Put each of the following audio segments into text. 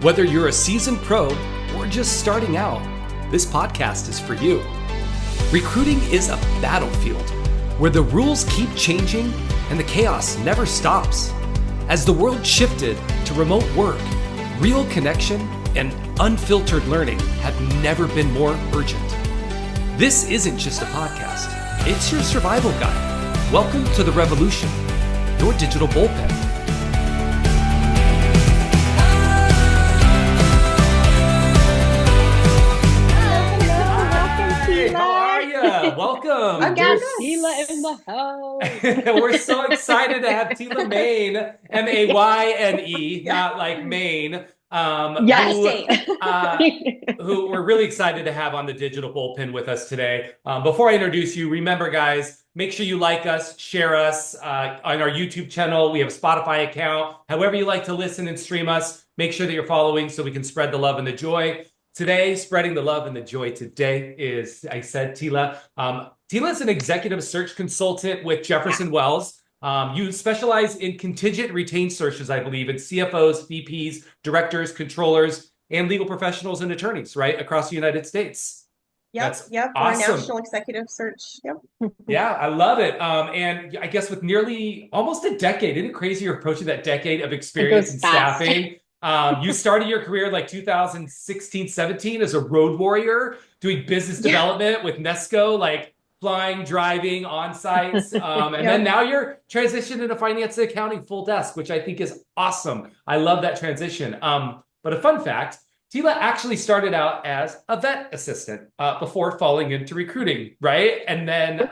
Whether you're a seasoned pro or just starting out, this podcast is for you. Recruiting is a battlefield where the rules keep changing and the chaos never stops. As the world shifted to remote work, real connection and unfiltered learning have never been more urgent. This isn't just a podcast, it's your survival guide. Welcome to the revolution, your digital bullpen. Welcome. I got Teila in the house. We're so excited to have Teila Mayne, Mayne, not like Maine. Who we're really excited to have on the Digital Bullpen with us today. Before I introduce you, remember, guys, make sure you like us, share us on our YouTube channel. We have a Spotify account. However you like to listen and stream us, make sure that you're following so we can spread the love and the joy. Today, spreading the love and the joy today is, I said, Teila. Teila is an executive search consultant with Jefferson Wells. You specialize in contingent retained searches, I believe, in CFOs, VPs, directors, controllers, and legal professionals and attorneys, right, across the United States. Yep. Awesome. Our national executive search. Yep. Yeah, I love it. And I guess with nearly almost a decade, isn't it crazy you're approaching that decade of experience in staffing? You started your career like 2016, 17 as a road warrior, doing business development with Nesco, like flying, driving, on sites. And then now you're transitioned into finance and accounting full desk, which I think is awesome. I love that transition. But a fun fact, Teila actually started out as a vet assistant before falling into recruiting, right? And then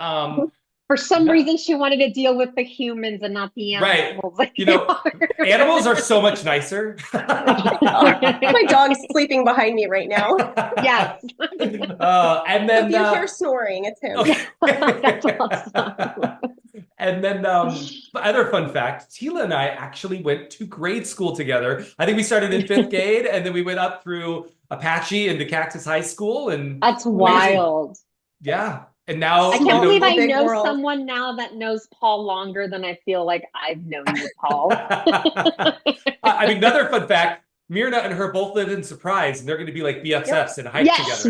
for some reason, she wanted to deal with the humans and not the animals. Right. You know, animals are so much nicer. My dog's sleeping behind me right now. Yes. And then if you hear snoring, it's him. Okay. That's awesome. And then other fun fact, Teila and I actually went to grade school together. I think we started in 5th grade and then we went up through Apache into Cactus High School. And that's wild. Yeah. And now I can't believe I know someone now that knows Paul longer than I feel like I've known you, Paul. I mean, another fun fact, Myrna and her both live in Surprise, and they're going to be like BFFs and hike together. Yes,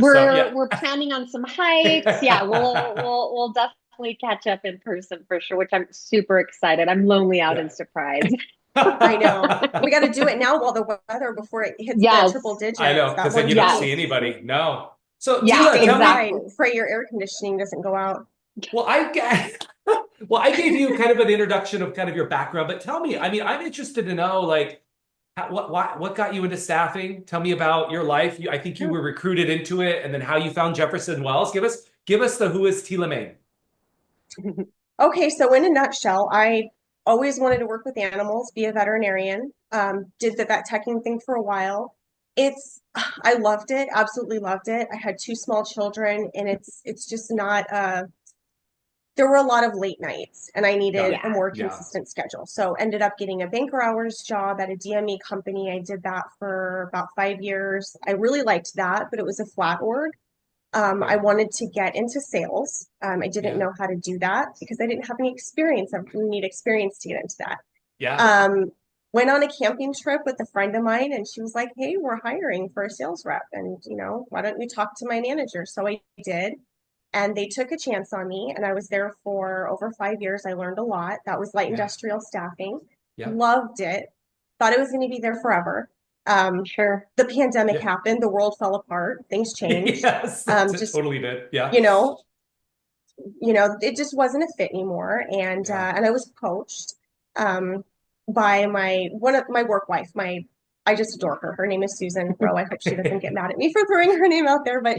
we're planning on some hikes. Yeah, we'll definitely catch up in person for sure, which I'm super excited. I'm lonely out in Surprise. I know. We got to do it now while the weather before it hits the triple digits. I know, because then you don't see anybody. No. So Teila, exactly. Pray your air conditioning doesn't go out. Well, I gave you kind of an introduction of kind of your background, but tell me, I mean, I'm interested to know, like, what got you into staffing? Tell me about your life. I think you were recruited into it, and then how you found Jefferson Wells. Give us the who is Teila Mayne. Okay, so in a nutshell, I always wanted to work with animals, be a veterinarian. Did the vet teching thing for a while. I loved it, absolutely loved it. I had 2 small children, and it's just not, there were a lot of late nights, and I needed a more consistent schedule. So ended up getting a banker hours job at a DME company. I did that for about 5 years. I really liked that, but it was a flat org. I wanted to get into sales. I didn't know how to do that because I didn't have any experience. I really need experience to get into that. Went on a camping trip with a friend of mine, and she was like, hey, we're hiring for a sales rep. And, why don't you talk to my manager? So I did. And they took a chance on me. And I was there for over 5 years. I learned a lot. That was light industrial staffing. Loved it. Thought it was going to be there forever. Sure. The pandemic happened. The world fell apart. Things changed. Yes, just totally did. Yeah. It just wasn't a fit anymore. And I was poached. By one of my work wife. I just adore her. Her name is Susan Rowe. I hope she doesn't get mad at me for throwing her name out there, but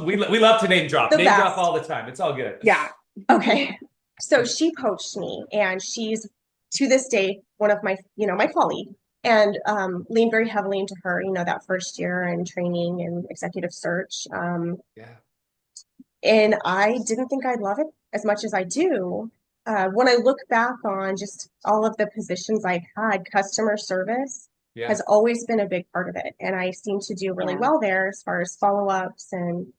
we love to name drop. Name drop all the time. It's all good. Yeah. Okay. So she poached me, and she's to this day one of my colleague, and leaned very heavily into her. That first year and training and executive search. And I didn't think I'd love it as much as I do. When I look back on just all of the positions I've had, customer service has always been a big part of it. And I seem to do really well there as far as follow-ups and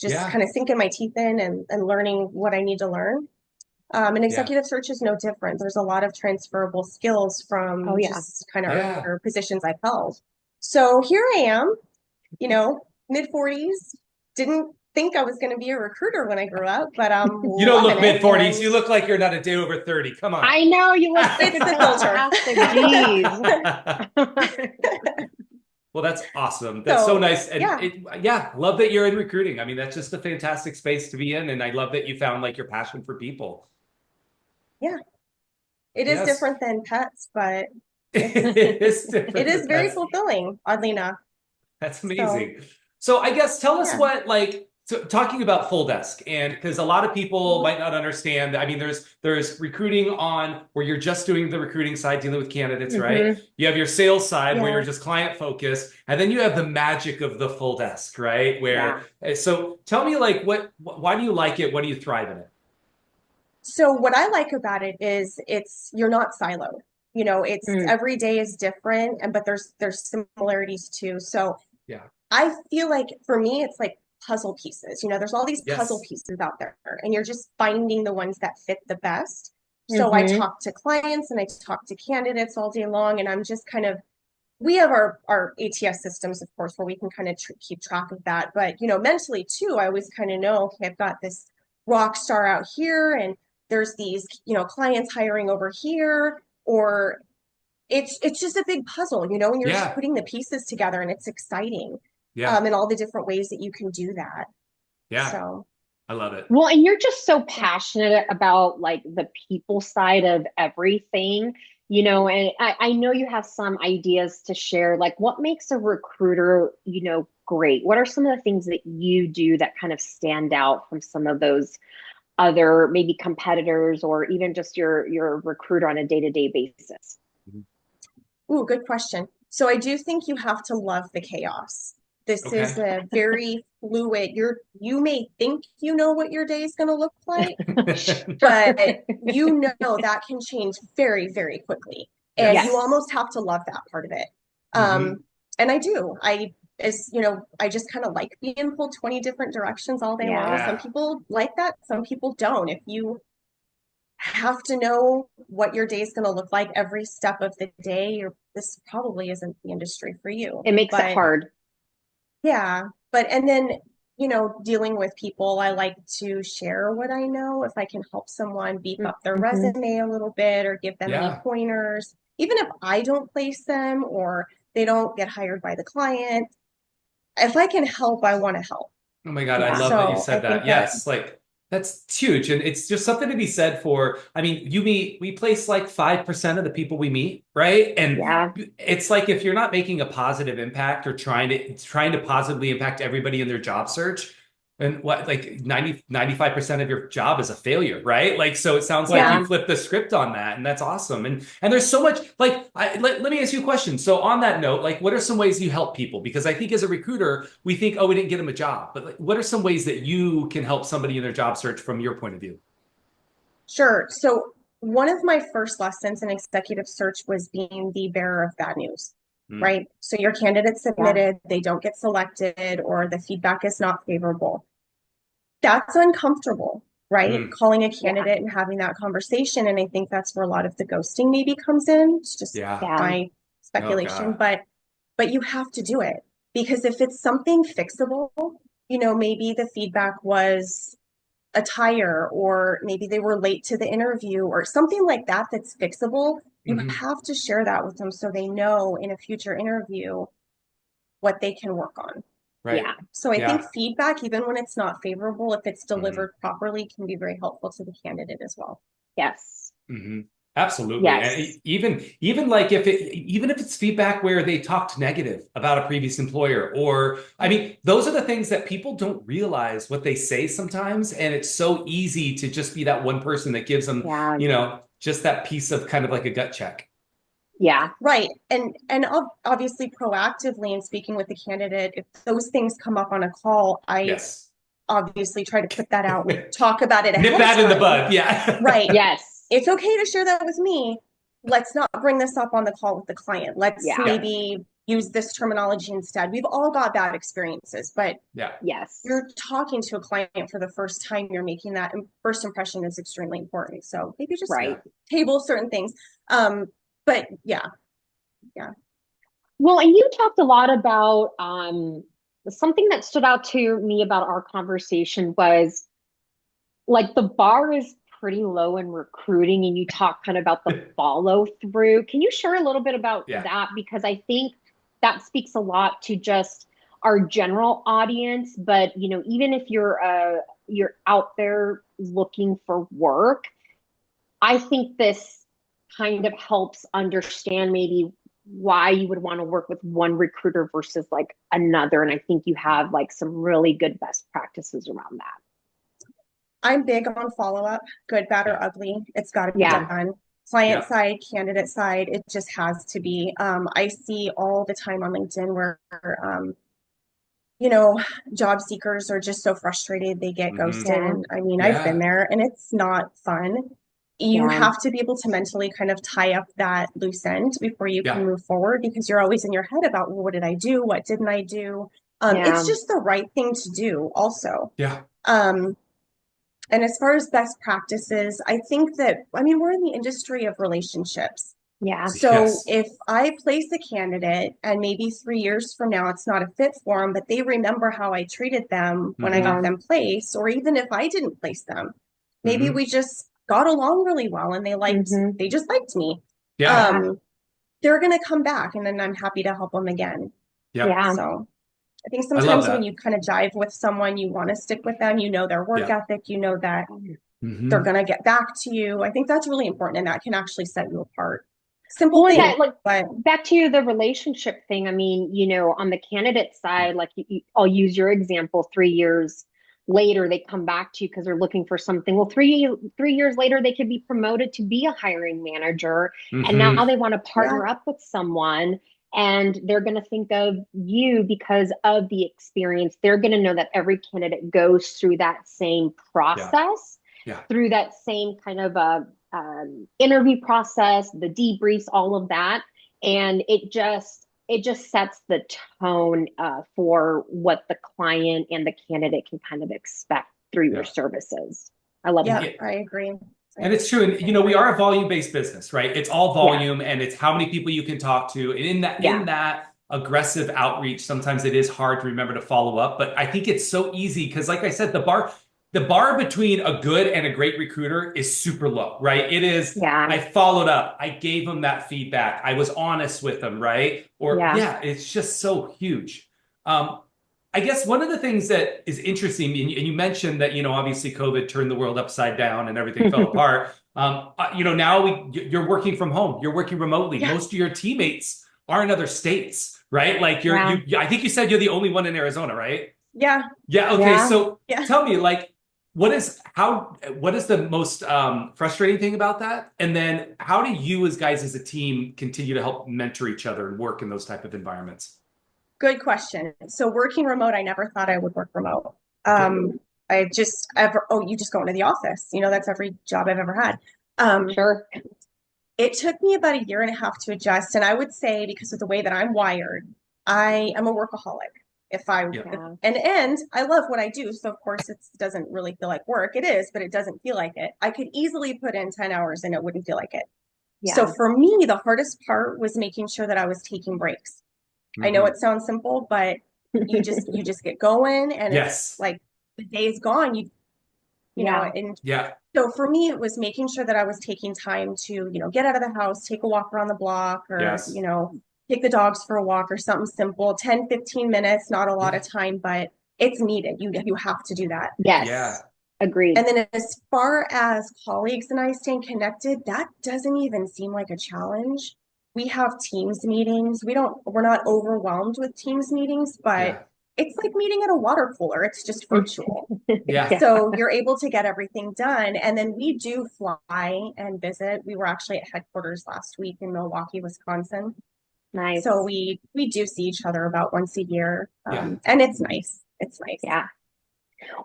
just kind of sinking my teeth in and learning what I need to learn. And executive search is no different. There's a lot of transferable skills from just kind of earlier positions I've held. So here I am, mid 40s. Didn't think I was going to be a recruiter when I grew up, but I'm You don't look loving mid it. 40s. And You look like you're not a day over 30. Come on. I know you look it's freaking the filter. fantastic. Jeez. Well, that's awesome. That's so So, nice. And yeah, yeah, love that you're in recruiting. I mean, that's just a fantastic space to be in. And I love that you found like your passion for people. yeah. It is Yes. different than pets, but It is it different is than very pets. fulfilling, oddly enough. That's So, amazing. So I guess tell us yeah. what like so talking about full desk and because a lot of people might not understand. I mean, there's recruiting on where you're just doing the recruiting side, dealing with candidates, right? Hmm. You have your sales side where Yeah. you're just client focused, and then you have the magic of the full desk, right? Yeah. So tell me like why do you like it? What do you thrive in it? So what I like about it is you're not siloed. It's Mm. every day is different and but there's similarities too. So Yeah. I feel like for me it's like puzzle pieces. There's all these puzzle Yes. pieces out there and you're just finding the ones that fit the best. So I Hmm. talk to clients and I talk to candidates all day long and I'm just kind of we have our ATS systems, of course, where we can kind of keep track of that. But, mentally too, I always kind of know, okay, I've got this rock star out here and there's these, clients hiring over here, or it's just a big puzzle, and you're just Yeah. putting the pieces together and it's exciting, Yeah. and all the different ways that you can do that. Yeah. So, I love it. Well, and you're just so yeah. passionate about like the people side of everything, and I know you have some ideas to share. Like, what makes a recruiter, great? What are some of the things that you do that kind of stand out from some of those other maybe competitors or even just your recruiter on a day-to-day basis? Ooh, good question. So I do think you have to love the chaos. This is Okay. a very fluid. You may think you know what your day is going to look like, Sure. but that can change very, very quickly. And you Yes. Yes. almost have to love that part of it. Hmm. And I do. I just kind of like being pulled 20 different directions all day long. Yeah. Some Yeah. people like that, some people don't. If you have to know what your day is going to look like every step of the day, this probably isn't the industry for you. It makes it But hard. yeah, and then, dealing with people, I like to share what I know. If I can help someone beef up their Hmm. resume a little bit or give them any Yeah. pointers, even if I don't place them or they don't get hired by the client, if I can help, I want to help. Oh my God, I Yeah. love that you So I said that. think that, Yes, like that's huge. And it's just something to be said for, I mean, we place like 5% of the people we meet, right? And Yeah. it's like if you're not making a positive impact or trying to positively impact everybody in their job search, and what like 95% of your job is a failure, right? Like so it sounds like you Yeah. flipped the script on that and that's awesome. And there's so much like let me ask you a question. So on that note, like what are some ways you help people? Because I think as a recruiter, we think, oh, we didn't get them a job. But like what are some ways that you can help somebody in their job search from your point of view? sure. So one of my first lessons in executive search was being the bearer of bad news, Mm, right? So your candidate Yeah. submitted, they don't get selected, or the feedback is not favorable. That's uncomfortable, right? mm, Calling a Yeah. candidate and having that conversation. And I think that's where a lot of the ghosting maybe comes in. It's just yeah. Yeah. my Oh speculation, God. but you have to do it because if it's something fixable, maybe the feedback was a tire or maybe they were late to the interview or something like that that's fixable, you Hmm. have to share that with them so they know in a future interview what they can work on. Right. Yeah. So I think Yeah. feedback, even when it's not favorable, if it's Hmm. delivered properly, can be very helpful to the candidate as well. Yes. Hmm. Absolutely. And Yes. even like even if it's feedback where they talked negative about a previous employer, or I mean, those are the things that people don't realize what they say sometimes. And it's so easy to just be that one person that gives them, Yeah. just that piece of kind of like a gut check. Yeah. Right. And obviously proactively in speaking with the candidate, if those things come up on a call, I Yes. obviously try to put that out and talk about it Nip ahead of that in the time. bud. Yeah. Right. Yes. It's okay to share that with me. Let's not bring this up on the call with the client. Let's Yeah. Yeah. maybe use this terminology instead. We've all got bad experiences, but Yeah. Yes. you're talking to a client for the first time, you're making that first impression is extremely important. So maybe just Right. Yeah. table certain things. But yeah, yeah. Well, and you talked a lot about something that stood out to me about our conversation was like the bar is pretty low in recruiting, and you talk kind of about the follow through. Can you share a little bit about Yeah. that? Because I think that speaks a lot to just our general audience, but even if you're out there looking for work, I think this kind of helps understand maybe why you would want to work with one recruiter versus like another. And I think you have like some really good best practices around that. I'm big on follow-up, good, bad, or Yeah. ugly. It's got to be Yeah. done. Client Yeah. side, candidate side, it just has to be. I see all the time on LinkedIn where, you know, job seekers are just so frustrated they get ghosted. Yeah. And I mean, I've been Yeah. there and it's not fun. You Yeah. have to be able to mentally kind of tie up that loose end before you can Yeah. move forward because you're always in your head about, well, what did I do? What didn't I do? It's Yeah. just the right thing to do also. Yeah. Um, and as far as best practices, I think that, I mean, we're in the industry of relationships. Yeah. So Yes. if I place a candidate and maybe 3 years from now it's not a fit for them, but they remember how I treated them when I got Yeah. them placed, or even if I didn't place them, maybe Hmm. we just got along really well and Hmm. they just liked me. Yeah. Yeah. Um, they're gonna come back and then I'm happy to help them again. Yeah. Yeah. So I think I love sometimes when that. you kind of jive with someone, you want to stick with them, you know their work Yeah. ethic, you know that they're Hmm. going to get back to you. I think that's really important and that can actually set you apart. Simple Well, and thing, that like but back to the relationship thing. I mean, on the candidate side, like I'll use your example. 3 years later, they come back to you because they're looking for something. Well, three years later, they could be promoted to be a hiring manager, and now Hmm. they want to yeah, partner up with someone, and they're going to think of you because of the experience. They're going to know that every candidate goes through that same Yeah. process, Yeah. through that same kind of interview process, the debriefs, all of that, and it just sets the tone for what the client and the candidate can kind of expect through your Yeah. services. I love yeah, that. Yeah. I agree. And it's true. And I we agree. are a volume-based business, right? It's all Yeah, volume and it's how many people you can talk to. And in yeah, that aggressive outreach, sometimes it is hard to remember to follow up. But I think it's so easy because like I said, the bar between a good and a great recruiter is super low, right? It is, yeah, I followed up, I gave them that feedback, I was honest with them, right? Or yeah. yeah, it's just so huge. Um, I guess one of the things that is interesting, and you mentioned that, obviously COVID turned the world upside down and everything fell apart. Now you're working from home, you're working remotely. Yeah, Most of your teammates are in other states, right? Like Yeah, I think you said you're the only one in Arizona, right? yeah, Yeah. Okay. yeah. So yeah. tell me, like, what is the most frustrating thing about that? And then how do you as guys as a team continue to help mentor each other and work in those type of environments? Good question. So working remote, I never thought I would work remote. Okay. I just ever, oh, you just go into the office. That's every job I've ever had. Um, Sure. it took me about a year and a half to adjust. And I would say because of the way that I'm wired, I am a workaholic. Yeah. If, Yeah, and I love what I do. So of course it doesn't really feel like work. It is, but it doesn't feel like it. I could easily put in 10 hours and it wouldn't feel like it. So yeah, for me, the hardest part was making sure that I was taking breaks. I know Hmm. it sounds simple, but you just get going and it's Yes. like the day's gone. yeah, And Yeah. so for me, it was making sure that I was taking time to, get out of the house, take a walk around the block or, Yes. take the dogs for a walk or something simple, 10, 15 minutes, not a lot Yeah. of time, but it's needed. You have to do that. yes, Yeah. agreed. And then as far as colleagues and I staying connected, that doesn't even seem like a challenge. We have Teams meetings. We're not overwhelmed with Teams meetings, but Yeah. it's like meeting at a water cooler. It's just virtual. Yeah. Yeah, So you're able to get everything done. And then we do fly and visit. We were actually at headquarters last week in Milwaukee, Wisconsin. So nice. we do see each other about once a year. Yeah. And it's nice. It's nice. Yeah.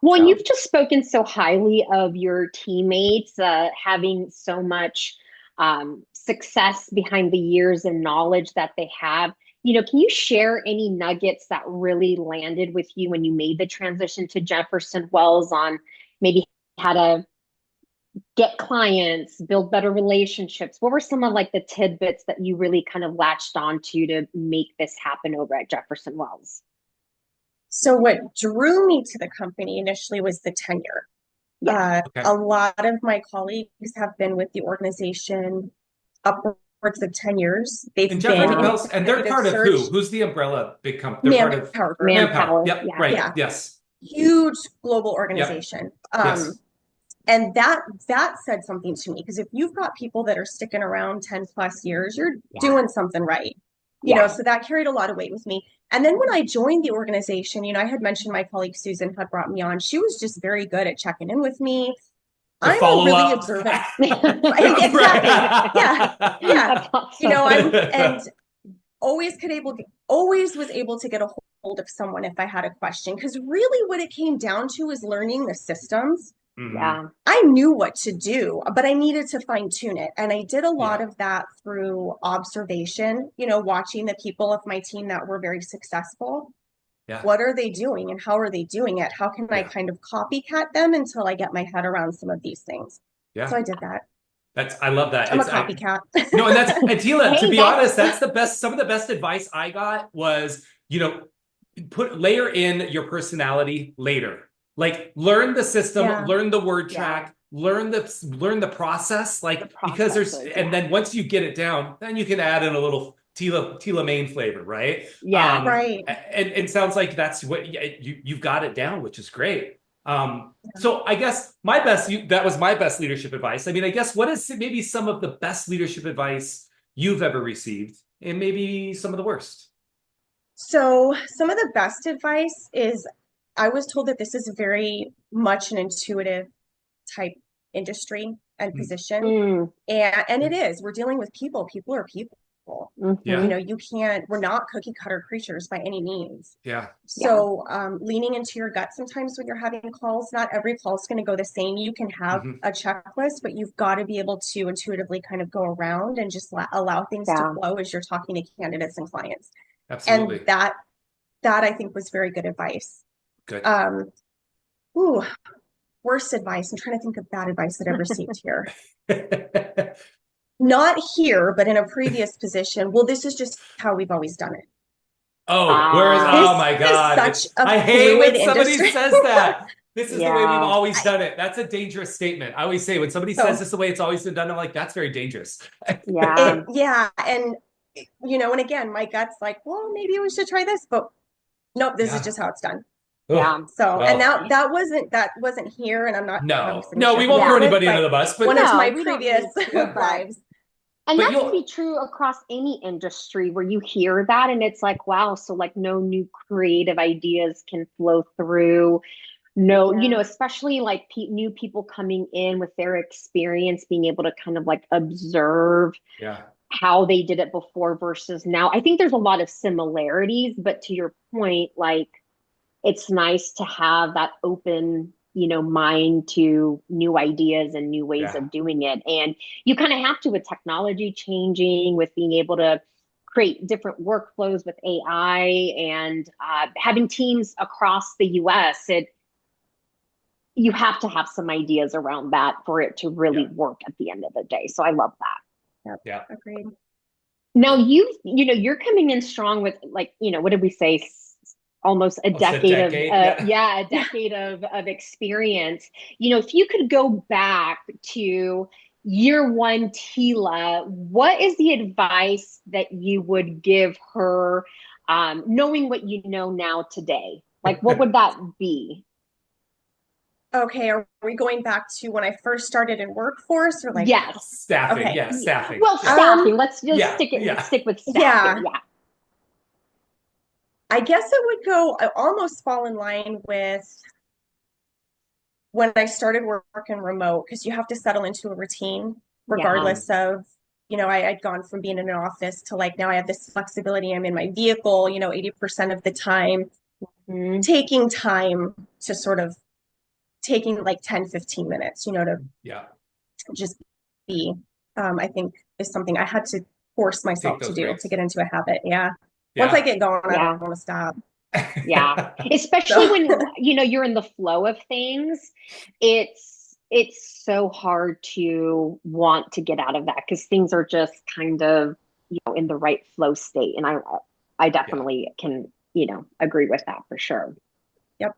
Well, and So you've just spoken so highly of your teammates having so much success behind the years and knowledge that they have. Can you share any nuggets that really landed with you when you made the transition to Jefferson Wells on maybe how to get clients, build better relationships? What were some of like the tidbits that you really kind of latched onto to make this happen over at Jefferson Wells? So what drew me to the company initially was the tenure. Yeah. Okay. A lot of my colleagues have been with the organization upwards of 10 years. They've And been Jefferson in Wells, and they're executive part of search, who? Who's the umbrella big company? They're part of Manpower Group. Manpower. Manpower. Yep. Yeah. Right. Yeah, Yes. huge global Yep. organization. Yes. And that said something to me because if you've got people that are sticking around 10 plus years, you're doing something right. You know, so that carried a lot of weight with me. And then when I joined the organization, I had mentioned my colleague Susan had brought me on. She was just very good at checking in with me. The I'm a really follow-up. observant. Exactly. Yeah. Yeah. Awesome. And always was able to get a hold of someone if I had a question. Because really what it came down to is learning the systems. Yeah. I knew what to do, but I needed to fine tune it. And I did a lot Yeah. of that through observation, watching the people of my team that were very successful. Yeah. What are they doing and how are they doing it? How can I kind of copycat them until I get my head around some of these things? Yeah. So I did that. I love that. I'm a copycat. No, and Teila, to Hey, be that's- honest, that's the best. Some of the best advice I got was, layer in your personality later. Like learn the system, learn the word track, learn the process. Like because and then once you get it down, then you can add in a little Teila Mayne flavor, right? Yeah. Right. And it sounds like that's what you've got it down, which is great. So I guess that was my best leadership advice. I mean, I guess what is maybe some of the best leadership advice you've ever received, and maybe some of the worst? So some of the best advice is I was told that this is very much an intuitive type industry and position. And it is. We're dealing with people. People are people. Yeah. We're not cookie cutter creatures by any means. Yeah. So leaning into your gut sometimes when you're having calls, not every call is going to go the same. You can have a checklist, but you've got to be able to intuitively kind of go around and just allow things to flow as you're talking to candidates and clients. Absolutely. And that I think was very good advice. Good. Worst advice. I'm trying to think of bad advice that I've received here. Not here, but in a previous position. Well, this is just how we've always done it. Oh my God. I hate when somebody says that. This is the way we've always done it. That's a dangerous statement. I always say when somebody says this is the way it's always been done, I'm like, that's very dangerous. Yeah. And and again, my gut's like, well, maybe we should try this, but nope, this is just how it's done. Yeah. So, and that wasn't here, and I'm not. No, we won't throw anybody under the bus, but one of my previous lives. And that can be true across any industry where you hear that and it's like, wow, so like no new creative ideas can flow through. No, especially like new people coming in with their experience, being able to kind of like observe how they did it before versus now. I think there's a lot of similarities, but to your point, like it's nice to have that open mind to new ideas and new ways of doing it. And you kind of have to with technology changing, with being able to create different workflows with AI and having teams across the US. You have to have some ideas around that for it to really work at the end of the day. So I love that. Yeah, agreed. Now you're coming in strong with like, what did we say? Almost a decade of experience. If you could go back to year one, Teila, what is the advice that you would give her, knowing what you know now today? Like, what would that be? Okay, are we going back to when I first started in workforce or like staffing? Okay. Yeah, staffing. Well, staffing. Let's just stick with staffing. Yeah. I guess it would almost fall in line with when I started working remote because you have to settle into a routine regardless of, I'd gone from being in an office to like now I have this flexibility. I'm in my vehicle, 80% of the time, taking time to sort of taking like 10, 15 minutes, to just be, I think is something I had to force myself to do breaks. to get into a habit. Once I get going, I don't want to stop. Especially when you're in the flow of things. It's it's so hard to want to get out of that because things are just kind of, in the right flow state. And I Yeah. definitely can, agree with that for sure. Yep.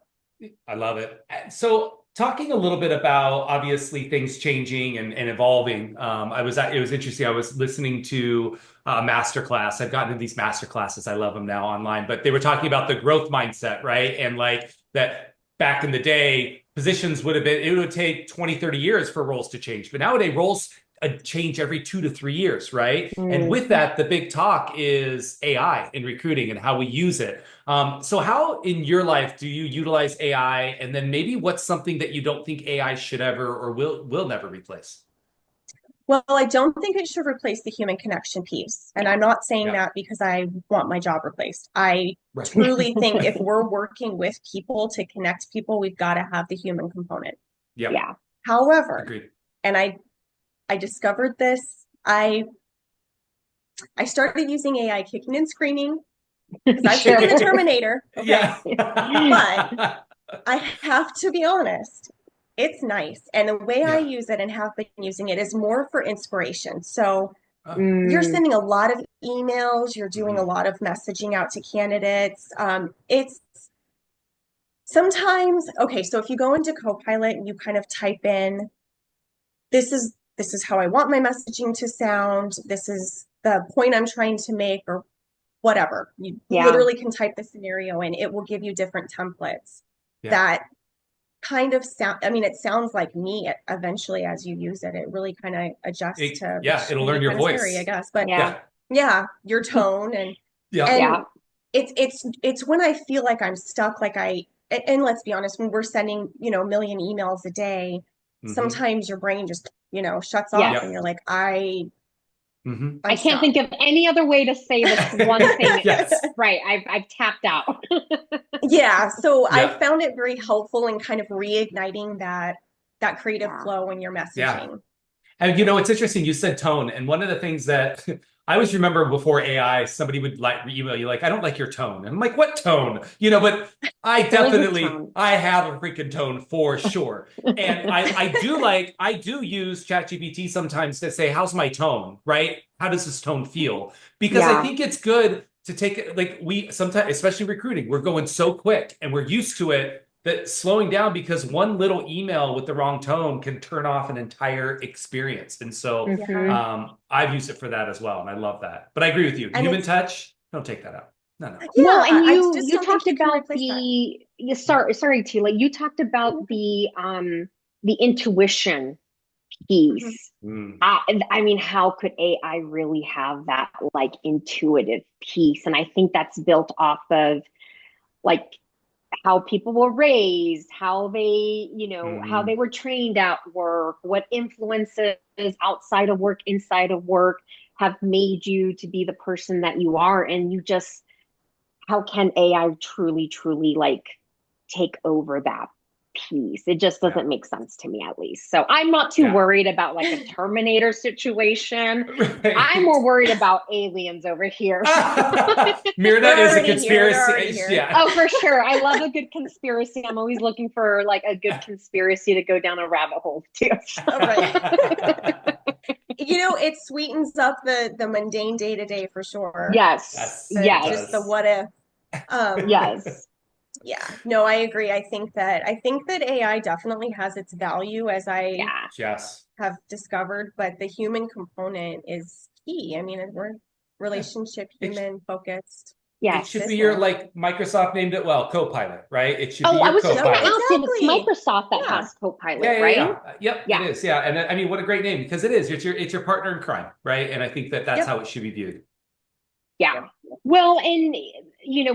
I love it. So, talking a little bit about obviously things changing and evolving. It was interesting. I was listening to a masterclass. I've gotten into these master classes. I love them now online, but they were talking about the growth mindset, right? And like that back in the day, positions it would take 20, 30 years for roles to change. But nowadays, roles change every 2 to 3 years, right? And Mm. with that, the big talk is AI in recruiting and how we use it. So how in your life do you utilize AI? And then maybe what's something that you don't think AI should ever or will never replace? Well, I don't think it should replace the human connection piece. And Yeah. I'm not saying Yeah. that because I want my job replaced. I Right. truly think if we're working with people to connect people, we've got to have the human component. Yep. Yeah. However, Agreed. and I discovered this, I started using AI kicking and screaming because I've Sure. seen the Terminator. Okay. Yeah. But I have to be honest, it's nice. And the way I Yeah. use it and have been using it is more for inspiration. So Oh. you're Mm. sending a lot of emails, you're doing a Mhm. lot of messaging out to candidates. It's sometimes, okay, so if you go into Copilot and you kind of type in, this is how I want my messaging to sound, this is the point I'm trying to make, or whatever. You Yeah. literally can type the scenario in, it will give you different templates Yeah. that kind of sound, I mean, it sounds like me eventually as you use it. It really kind of adjusts to, which It'll can be learn your kind of scary, I voice. guess. But Yeah. Yeah. yeah, your tone Yeah. and Yeah. it's when I feel like I'm stuck, like and let's be honest, when we're sending, a million emails a day, Hmm. sometimes your brain just, shuts off Yes. and you're Yep. like, Hmm. I I'm can't stuck. think of any other way to say this one thing. Yes. Right. I've tapped out. Yeah, so I Yeah. found it very helpful in kind of reigniting that creative Yeah. flow in your Yeah. messaging. And it's interesting. You said tone, and one of the things that I always remember before AI, somebody would like email you like, "I don't like your tone," and I'm like, "What tone?" But There is a tone. I have a freaking tone for sure, and I do use ChatGPT sometimes to say, "How's my tone?" Right? How does this tone feel? Because I Yeah. think it's good to take it like we sometimes, especially recruiting, we're going so quick and we're used to it that slowing down because one little email with the wrong tone can turn off an entire experience. And so Yeah. Hmm. I've used it for that as well. And I love that. But I agree with you. And Human it's touch, don't take that out. No, no. Well, yeah, and I you just you don't think talked you can about replace that. sorry, Tila, you talked about the intuition Mhm. piece. Mm. I mean, how could AI really have that like intuitive piece? And I think that's built off of like how people were raised, how how they Mm. were trained at work, what influences outside of work, inside of work have made you to be the person that you are. And you just, how can AI truly, truly like take over that piece? It just Yeah. doesn't make sense to me, at least. So I'm not too Yeah. worried about like a Terminator situation. I'm Right. more worried about aliens over here. Mirna They're is a already here. They're conspiracy. already here. Yeah. Oh, for sure. I love a good conspiracy. I'm always looking for like a good conspiracy to go down a rabbit hole too. All right. It sweetens up the mundane day to day for sure. Yes. Yes, The it just the Yes. does. what if. Um, Yes. yeah, no, I agree. I think that AI definitely has its value as I Yeah. Yes. have discovered, but the human component is key. I mean, we're Yeah. relationship, It, human focused it should be Yes. your, business. like Microsoft named it well, Copilot, right? It should be Oh, I your was just Yep, going to Copilot. ask if it's exactly. Microsoft that Yeah. has Copilot, Yeah, yeah, right? yeah. Yep, it Yeah. is. Yeah. And I mean, what a great name because it is. It's your partner in crime, right? And I think that that's Yep. how it should be viewed. Yeah. Well, and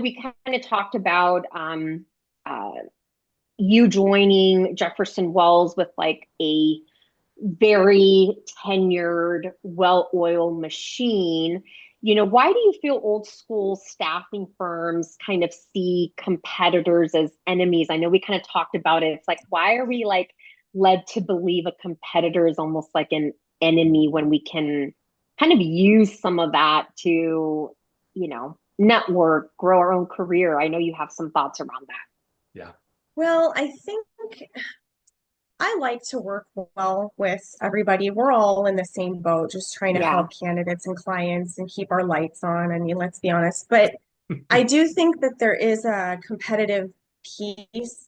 we kind of talked about uh you joining Jefferson Wells with like a very tenured, well-oiled machine. Why do you feel old school staffing firms kind of see competitors as enemies? I know we kind of talked about it. It's like, why are we like led to believe a competitor is almost like an enemy when we can kind of use some of that to, network, grow our own career? I know you have some thoughts around that. Yeah. Well, I think I like to work well with everybody. We're all in the same boat, just trying to Yeah. help candidates and clients and keep our lights on. I mean, let's be honest. But I do think that there is a competitive piece.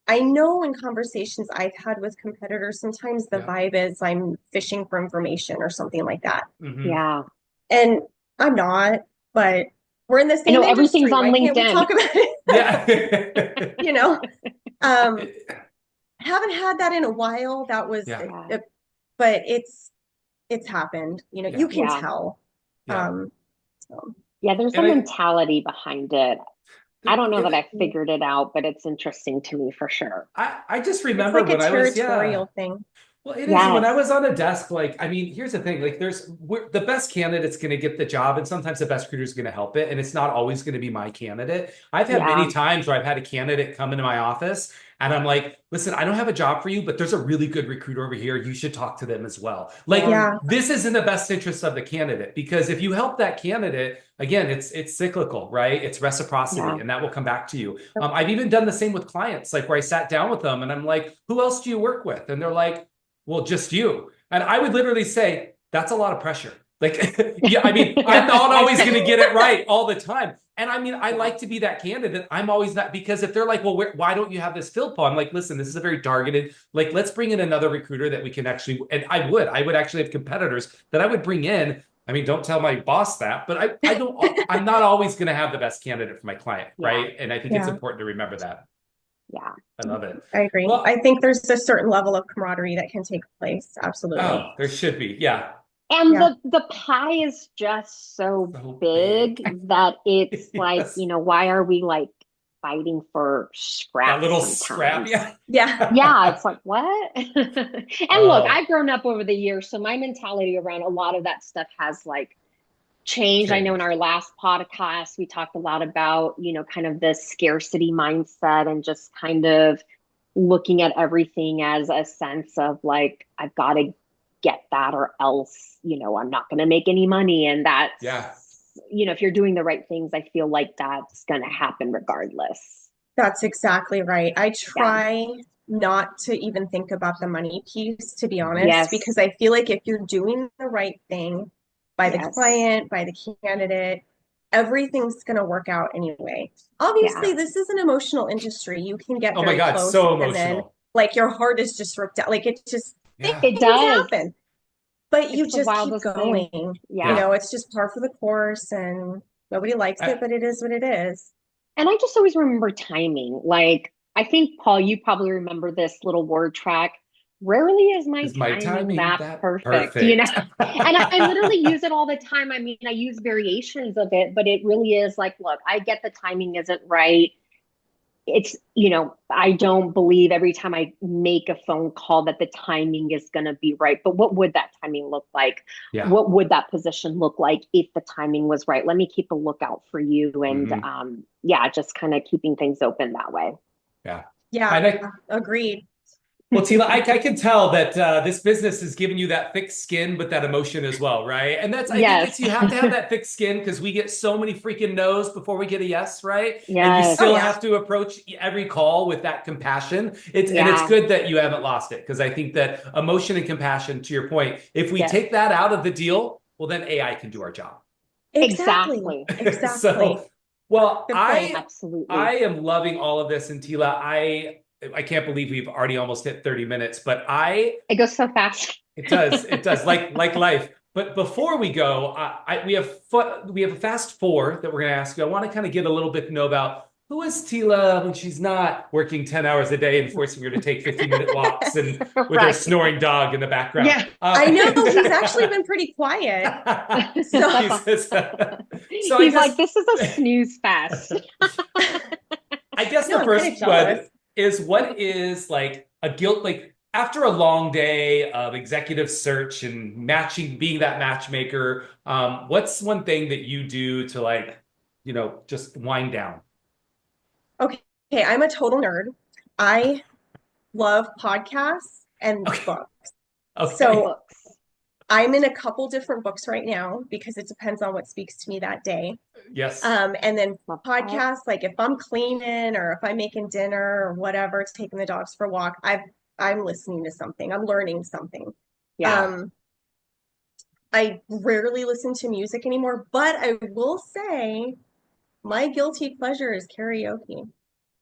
I know in conversations I've had with competitors, sometimes the Yeah. vibe is I'm fishing for information or something like that. Mhm. Yeah. And I'm not, but we're in the I know same everything's industry. on Why can't we LinkedIn. talk about it? Yeah. You know, um, haven't had that in a while. That was, Yeah. Yeah. but it's happened. You know, Yeah. you can Yeah. tell. Yeah. So Yeah. There's a And mentality behind it. I don't know that I yeah, figured it out, but it's interesting to me for sure. I just it's remember like a when I was, yeah. territorial thing. Well, it is. When I Yes. was on a desk, like, I mean, here's the thing, like, the best candidate's going to get the job, and sometimes the best recruiter is going to help it, and it's not always going to be my candidate. I've had many Yeah. times where I've had a candidate come into my office, and I'm like, listen, I don't have a job for you, but there's a really good recruiter over here. You should talk to them as well. Like, Yeah. Yeah, this is in the best interest of the candidate, because if you help that candidate, again, it's cyclical, right? It's reciprocity, Yeah. and that will come back to you. I've even done the same with clients, like where I sat down with them, and I'm like, who else do you work with? And they're like, well, just you. And I would literally say, that's a lot of pressure. Like, yeah, I mean, I'm not always going to get it right all the time. And I mean, I like to be that candidate. I'm always not, because if they're like, well, why don't you have this filled, Paul? I'm like, listen, this is a very targeted, like, let's bring in another recruiter that we can actually, and I would actually have competitors that I would bring in. I mean, don't tell my boss that, but I'm not always going to have the best candidate for my client, Yeah. right? And I think it's yeah, important to remember that. Yeah. I love it. I agree. I Well, think there's a certain level of camaraderie that can take place. Absolutely. oh, there should be. Yeah. And Yeah. the pie is just so So big big. that it's like, Yes. why are we like fighting for That scraps little scrap. sometimes? Yeah. Yeah. Yeah, it's like, what? And look, Oh, I've grown up over the years, so my mentality around a lot of that stuff has like changed. I know in change. our last podcast, we talked a lot about, kind of the scarcity mindset and just kind of looking at everything as a sense of like, I've got to get that or else, I'm not going to make any money. And Yeah. if you're doing the right things, I feel like that's going to happen regardless. That's exactly right. I Yeah. try not to even think about the money piece, to be honest, Yes. because I feel like if you're doing the right thing by the Yes. client, by the candidate, everything's going to work out anyway. Yeah. Obviously, this is an emotional industry. You can get Oh my very God, close so and then emotional. like your heart is just ripped out. Like it just Yeah. It things does. happen, but you It's the just keep wildest thing. going. You Yeah. Yeah. know, it's just par for the course and nobody likes it, I, but it is what it is. And I just always remember timing. Like, I think, Paul, you probably remember this little word track. Rarely is my is my timing timing that that perfect, perfect? And I literally use it all the time. I mean, I use variations of it, but it really is like, look, I get the timing isn't right. It's, I don't believe every time I make a phone call that the timing is going to be right. But what would that timing look like? Yeah. What would that position look like if the timing was right? Let me keep a lookout for you. And Mhm. yeah, just kind of keeping things open that way. Yeah. Yeah, And agreed. well, Teila, I can tell that this business has given you that thick skin with that emotion as well, right? And I think Yes. it's, you have to have that thick skin because we get so many freaking no's before we get a yes, right? And you Yes. Oh still yeah. have to approach every call with that compassion. And it's Yeah. good that you haven't lost it, because I think that emotion and compassion, to your point, if we Yes. take that out of the deal, well, then AI can do our job. Exactly. Exactly. So, well, Good point. Absolutely. I am loving all of this. And Teila, I can't believe we've already almost hit 30 minutes, but It goes so fast. it does like life. But before we go, we have a fast four that we're going to ask you. I want to kind of get a little bit to know about who is Teila when she's not working 10 hours a day and forcing her to take 50-minute walks and with her Right. snoring dog in the background. Yeah. I know he's actually been pretty quiet. So He's like, this is a snooze fest. I guess no, the I'm kind of first one jealous. is, what is like a guilt, like after a long day of executive search and matching, being that matchmaker, what's one thing that you do to like, just wind down? Okay, I'm a total nerd. I love podcasts and Okay. books. Okay. So Books. I'm in a couple different books right now because it depends on what speaks to me that day. Yes. And then Love that. podcasts, like if I'm cleaning or if I'm making dinner or whatever, taking the dogs for a walk, I've I'm listening to something. I'm learning something. Yeah. I rarely listen to music anymore, but I will say my guilty pleasure is karaoke.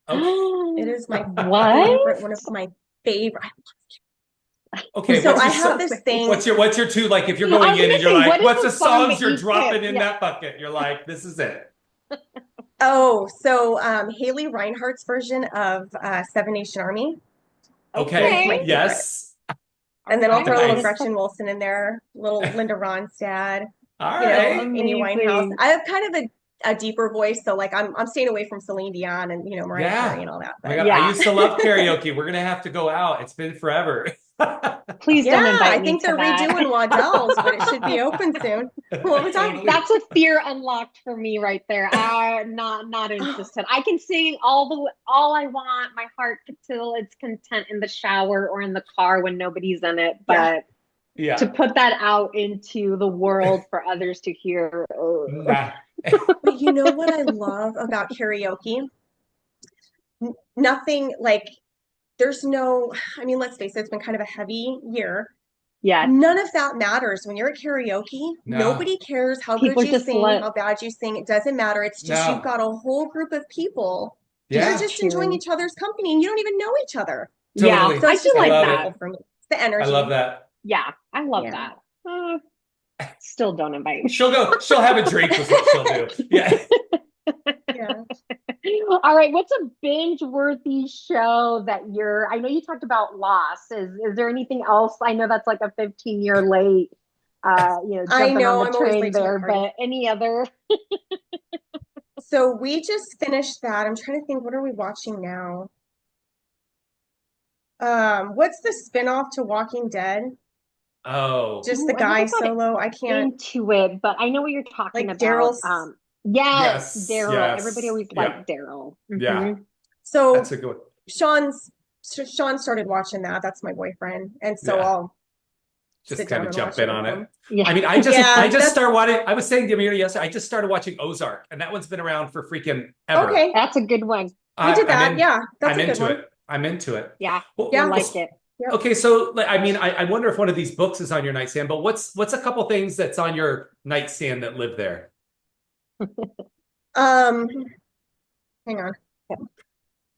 It is my What? favorite, one of my favorite. Okay, So what's I your have this thing. what's your two, like if you're I going was in gonna and you're say, like, what is what's the the song songs that you're you dropping pick? in Yeah. that bucket? You're like, this is it. Oh, so Haley Reinhardt's version of Seven Nation Army is Okay. my Okay. favorite. Yes. And then I'll All throw a little Nice. Gretchen Wilson in there, little Linda Ronstadt, All you know, right. Amy Winehouse. Amazing. I have kind of a deeper voice, so like I'm staying away from Celine Dion and Mariah Carey Yeah. and all that. Oh my But God, I Yeah. used to love karaoke. We're gonna have to go out. It's been forever. Please yeah, don't I invite me think to they're that. redoing Waddell's, but it should be open soon. What was that? Totally. That's a fear unlocked for me right there. I'm not interested. I can sing all I want, my heart till it's content in the shower or in the car when nobody's in it. Yeah. But to Yeah. put that out into the world for others to hear, Nah. But you know what I love about karaoke? Nothing like there's no, I mean, let's face it, it's been kind of a heavy year. yes, None of that matters when you're at karaoke. No. Nobody cares how good people you just sing, let. how bad you sing. It doesn't matter. It's just you've No. got a whole group of people that are Yeah. just enjoying True. each other's company and you don't even know each other. Yeah, Totally. So I it's do just I like love that. beautiful it. for me. It's the I love energy. that. Yeah, I love Yeah. that. Still don't invite me. She'll have a drink with what she'll do. Yeah. Yeah. All right, what's a binge-worthy show that I know you talked about Lost. Is there anything else? I know that's like a 15-year late, I jumping on know the I'm always train late to the there, party. but any other? So we just finished that. I'm trying to think, what are we watching now? What's the spin-off to Walking Dead? Oh. Just Ooh, the I guy haven't got solo. I can't into it, but I know what you're talking like about. Daryl's. Yes, Yes. Daryl. Everybody Yes. always Yeah. liked Daryl. Yeah. That's So a good one. Sean started watching that. That's my boyfriend, and so Yeah. I'll Just sit kind down of and jump watch in it with on him. it. Yeah. I mean, Yeah, I just that's started watching. I was saying to Amir yesterday, I just started watching Ozark, and that one's been around for freaking ever. okay. That's a good one. We did I'm that. in. Yeah, that's I'm a good into one. it. I'm into it. Yeah, Well, I Yeah. like it. Yep. okay, so like, I mean, I wonder if one of these books is on your nightstand, but what's a couple things that's on your nightstand that live there? Um, hang on.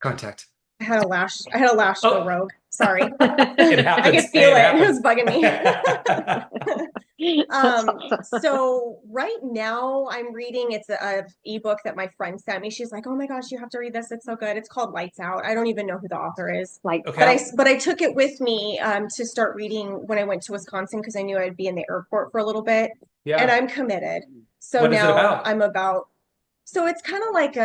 Contact. I had a lash go Oh, rogue. Sorry. it I could happens. feel Hey, it it. It was happens. bugging me. That's awesome. So right now I'm reading, it's a ebook that my friend sent me. She's like, "Oh my gosh, you have to read this. It's so good." It's called Lights Out. I don't even know who the author is. Like, But Okay. I took it with me to start reading when I went to Wisconsin because I knew I'd be in the airport for a little bit. And Yeah. I'm committed. So What is it now about? I'm about, so it's kind of like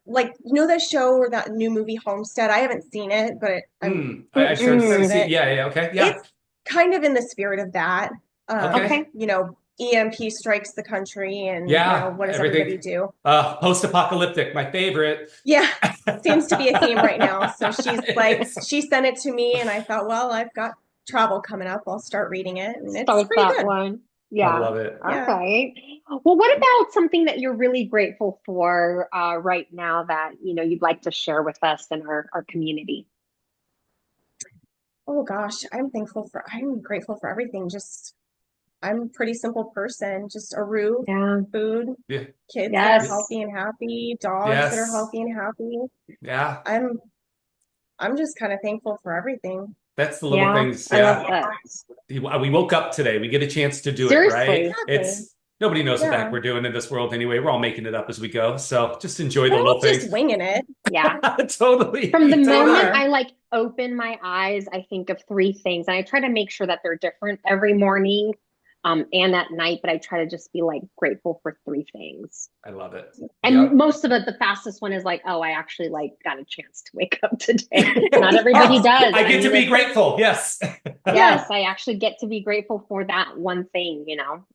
like that show or that new movie Homestead. I haven't seen it, but I've started to heard see, of it. yeah, yeah, okay. Yeah. It's kind of in the spirit of that. Okay. okay. EMP strikes the country and Yeah, what does everything. everybody do? Post-apocalyptic, my favorite. Yeah, seems to be a theme right now. So she's like, It's- she sent it to me and I thought, well, I've got travel coming up. I'll start reading it and it's Start pretty that good. one. I Yeah. love it. All Yeah. right. Well, what about something that you're really grateful for right now that you'd like to share with us and our community? Oh gosh, I'm grateful for everything. Just I'm a pretty simple person. Just a roof, Yeah. food, Yeah. kids that are Yes. healthy and happy, dogs that are Yes. healthy and happy. Yeah. I'm just kind of thankful for everything. That's the little Yeah. things. I love Yeah. that. We woke up today. We get a chance to do it, right? Seriously. Exactly. It's nobody knows what the heck Yeah. we're doing in this world anyway. We're all making it up as we go. So just enjoy the We're little all just things. winging it. Yeah. Totally. From the moment Sure. I like open my eyes, I think of three things, and I try to make sure that they're different every morning, and at night, but I try to just be like grateful for three things. I love it. And Yep. most of it, the fastest one is like, oh, I actually like got a chance to wake up today. Not everybody does. I get to mean, be it's- grateful. Yes. Yes, I actually get to be grateful for that one thing,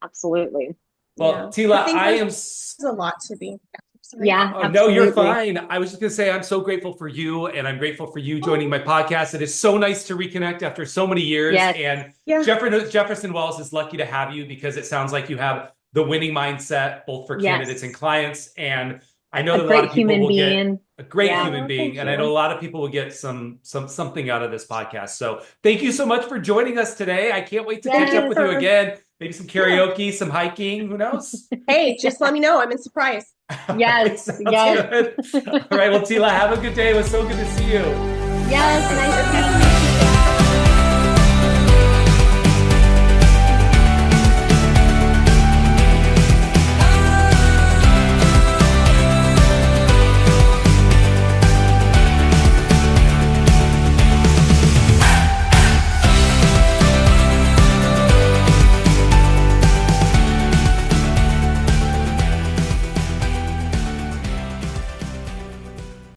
Absolutely. Well, Yeah. Teila, I think I am. there's a lot to be. Sorry. Yeah, Oh, no, you're absolutely. fine. I was just going to say, I'm so grateful for you and I'm grateful for you joining my podcast. It is so nice to reconnect after so many years. Yes. And Yeah. Jefferson Wells is lucky to have you because it sounds like you have the winning mindset, both for Yes. candidates and clients. And I know A that a lot great of people human will get being. a great Yeah. human being, Thank and I you. know a lot of people will get something out of this podcast. So thank you so much for joining us today. I can't wait to catch Yes. up with you again. Maybe some karaoke, some hiking, who knows? Hey, just let me know. I'm in surprise. All right, Yes, sounds yes. good. All right, well, Teila, have a good day. It was so good to see you. Yes, nice to meet you.